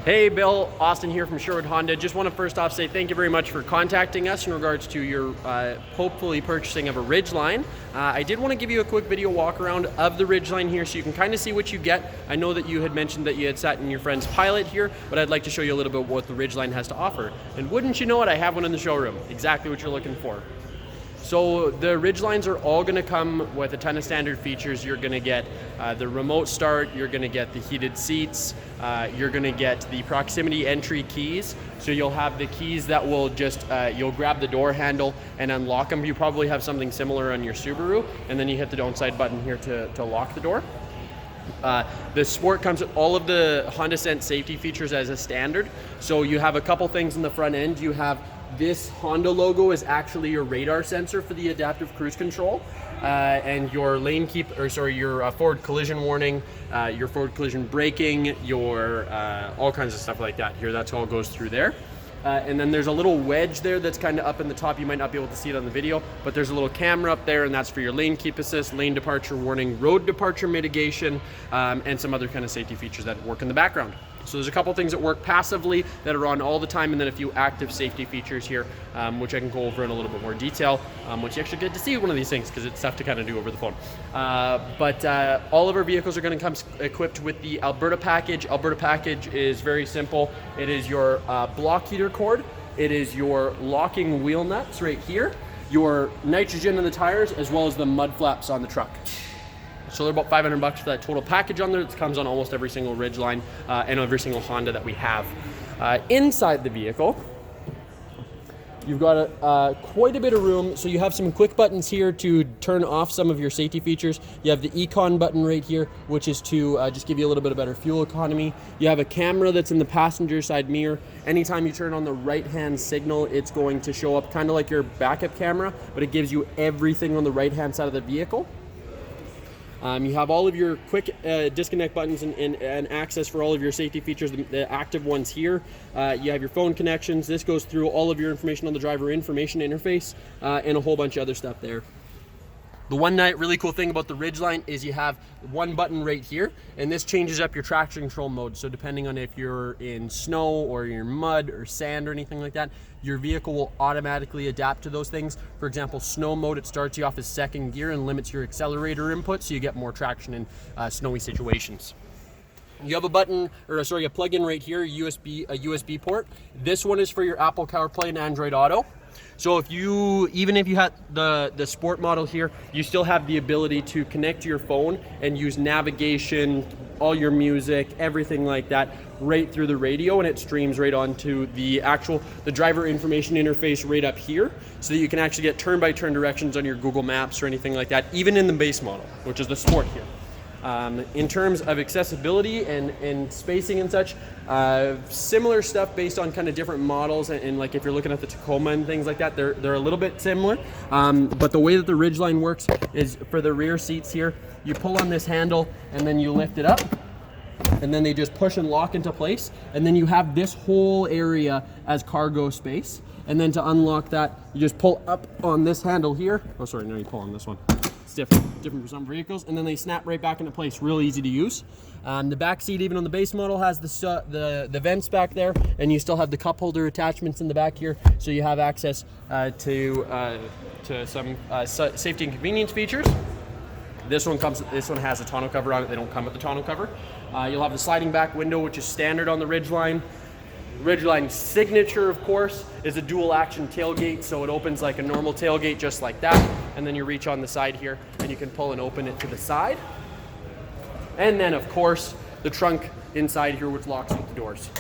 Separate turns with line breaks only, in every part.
Hey Bill, Austin here from Sherwood Honda. Just want to first off say thank you very much for contacting us in regards to your hopefully purchasing of a Ridgeline. I did want to give you a quick video walk around of the Ridgeline here so you can kind of see what you get. I know that you had mentioned that you had sat in your friend's Pilot here, but I'd like to show you a little bit what the Ridgeline has to offer. And wouldn't you know it, I have one in the showroom. Exactly what you're looking for. So the Ridgelines are all going to come with a ton of standard features. You're going to get the remote start, you're going to get the heated seats, you're going to get the proximity entry keys. So you'll have the keys that will just, you'll grab the door handle and unlock them. You probably have something similar on your Subaru, and then you hit the downside button here to lock the door. The Sport comes with all of the Honda Sense safety features as a standard. So you have a couple things in the front end. You have this Honda logo is actually your radar sensor for the adaptive cruise control, and your your forward collision warning, your forward collision braking, your all kinds of stuff like that here. That's all goes through there. And then there's a little wedge there that's kind of up in the top. You might not be able to see it on the video, but there's a little camera up there, and that's for your lane keep assist, lane departure warning, road departure mitigation, and some other kind of safety features that work in the background. So there's a couple things that work passively that are on all the time, and then a few active safety features here, which I can go over in a little bit more detail once you actually get to see one of these things, because it's tough to kind of do over the phone. But all of our vehicles are going to come equipped with the Alberta package. Alberta package is very simple. It is your block heater cord. It is your locking wheel nuts right here, your nitrogen in the tires, as well as the mud flaps on the truck. So they're about $500 for that total package on there. It comes on almost every single Ridgeline and every single Honda that we have. Inside the vehicle, you've got quite a bit of room. So you have some quick buttons here to turn off some of your safety features. You have the Econ button right here, which is to just give you a little bit of better fuel economy. You have a camera that's in the passenger side mirror. Anytime you turn on the right-hand signal, it's going to show up kind of like your backup camera, but it gives you everything on the right-hand side of the vehicle. You have all of your quick disconnect buttons and access for all of your safety features, the active ones here. You have your phone connections. This goes through all of your information on the driver information interface and a whole bunch of other stuff there. The one really cool thing about the Ridgeline is you have one button right here, and this changes up your traction control mode. So depending on if you're in snow or you're in mud or sand or anything like that, your vehicle will automatically adapt to those things. For example, snow mode, it starts you off as second gear and limits your accelerator input, so you get more traction in snowy situations. You have a plug-in right here, a USB port. This one is for your Apple CarPlay and Android Auto. So even if you had the Sport model here, you still have the ability to connect to your phone and use navigation, all your music, everything like that, right through the radio, and it streams right onto the driver information interface right up here, so that you can actually get turn-by-turn directions on your Google Maps or anything like that, even in the base model, which is the Sport here. In terms of accessibility and spacing and such, similar stuff based on kind of different models, and like if you're looking at the Tacoma and things like that, they're a little bit similar. But the way that the Ridgeline works is for the rear seats here, you pull on this handle and then you lift it up, and then they just push and lock into place, and then you have this whole area as cargo space. And then to unlock that, you just pull up on this handle here. Oh, sorry, no, you pull on this one. Different for some vehicles, and then they snap right back into place. Real easy to use. The back seat, even on the base model, has the vents back there, and you still have the cup holder attachments in the back here, so you have access to some safety and convenience features. This one has a tonneau cover on it. They don't come with the tonneau cover. You'll have the sliding back window, which is standard on the Ridgeline. Ridgeline signature, of course, is a dual action tailgate, so it opens like a normal tailgate just like that, and then you reach on the side here and you can pull and open it to the side. And then of course the trunk inside here, which locks with the doors.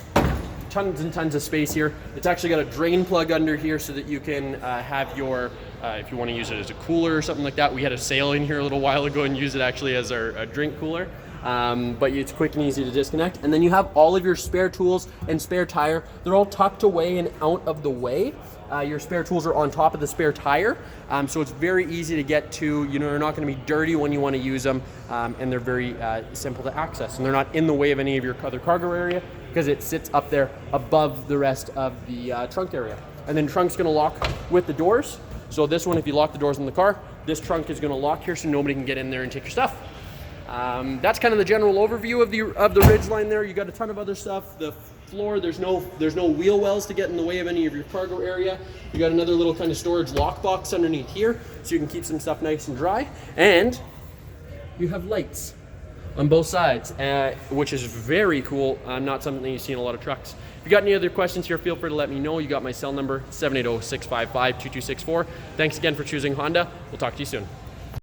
Tons and tons of space here. It's actually got a drain plug under here so that you can have your if you want to use it as a cooler or something like that. We had a sail in here a little while ago and use it actually as our drink cooler. But it's quick and easy to disconnect. And then you have all of your spare tools and spare tire. They're all tucked away and out of the way. Your spare tools are on top of the spare tire. So it's very easy to get to. They're not going to be dirty when you want to use them. And they're very simple to access. And they're not in the way of any of your other cargo area, because it sits up there above the rest of the trunk area. And then trunk's going to lock with the doors. So this one, if you lock the doors in the car, this trunk is going to lock here so nobody can get in there and take your stuff. That's kind of the general overview of the Ridgeline there. You got a ton of other stuff. The floor, there's no wheel wells to get in the way of any of your cargo area. You got another little kind of storage lockbox underneath here, so you can keep some stuff nice and dry. And you have lights on both sides, which is very cool. Not something you see in a lot of trucks. If you got any other questions here, feel free to let me know. You got my cell number, 780-655-2264. Thanks again for choosing Honda. We'll talk to you soon.